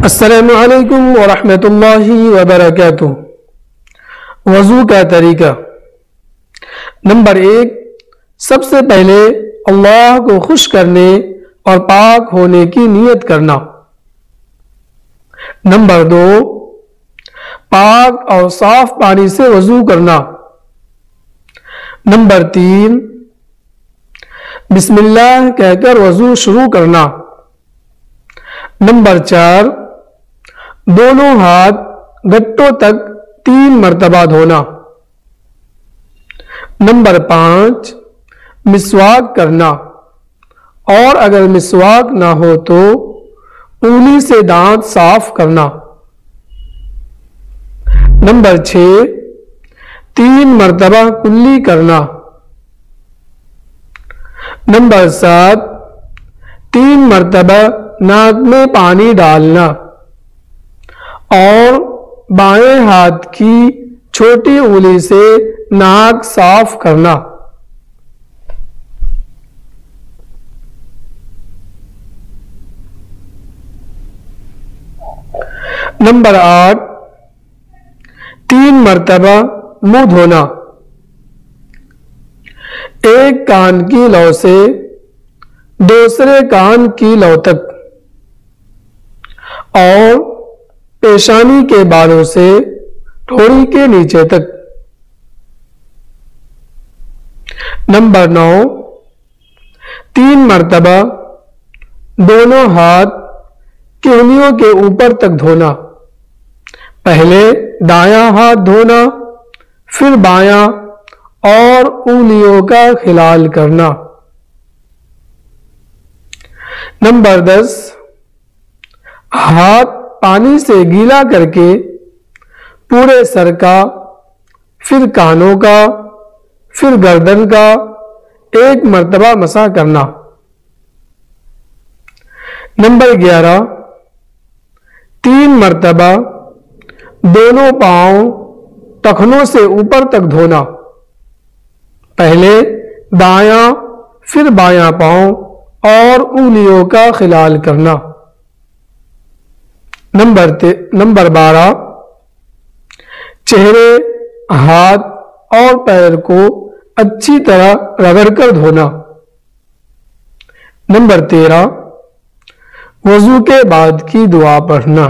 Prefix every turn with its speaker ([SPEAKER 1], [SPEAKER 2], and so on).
[SPEAKER 1] السلام علیکم ورحمۃ اللہ وبرکاتہ۔ وضو کا طریقہ۔ نمبر 1، سب سے پہلے اللہ کو خوش کرنے اور پاک ہونے کی نیت کرنا۔ نمبر 2، پاک اور صاف پانی سے وضو کرنا۔ نمبر 3، بسم اللہ کہہ کر وضو شروع کرنا۔ نمبر 4، دونوں ہاتھ گٹوں تک 3 مرتبہ دھونا۔ نمبر 5، مسواک کرنا، اور اگر مسواک نہ ہو تو انگلی سے دانت صاف کرنا۔ نمبر 6، 3 مرتبہ کلی کرنا۔ نمبر 7، 3 مرتبہ ناک میں پانی ڈالنا اور بائیں ہاتھ کی چھوٹی انگلی سے ناک صاف کرنا۔ نمبر 8، 3 مرتبہ منہ دھونا، ایک کان کی لو سے دوسرے کان کی لو تک اور پیشانی کے بالوں سے ٹھوڑی کے نیچے تک۔ نمبر 9، 3 مرتبہ دونوں ہاتھ کی انگلیوں کے اوپر تک دھونا، پہلے دایاں ہاتھ دھونا، پھر بایاں اور انگلیوں کا خلال کرنا۔ نمبر 10، ہاتھ پانی سے گیلا کر کے پورے سر کا، پھر کانوں کا، پھر گردن کا 1 مرتبہ مسح کرنا۔ نمبر 11، 3 مرتبہ دونوں پاؤں ٹخنوں سے اوپر تک دھونا، پہلے دایاں پھر بایاں پاؤں اور انگلیوں کا خلال کرنا۔ نمبر 12، چہرے، ہاتھ اور پیر کو اچھی طرح رگڑ کر دھونا۔ نمبر 13، وضو کے بعد کی دعا پڑھنا۔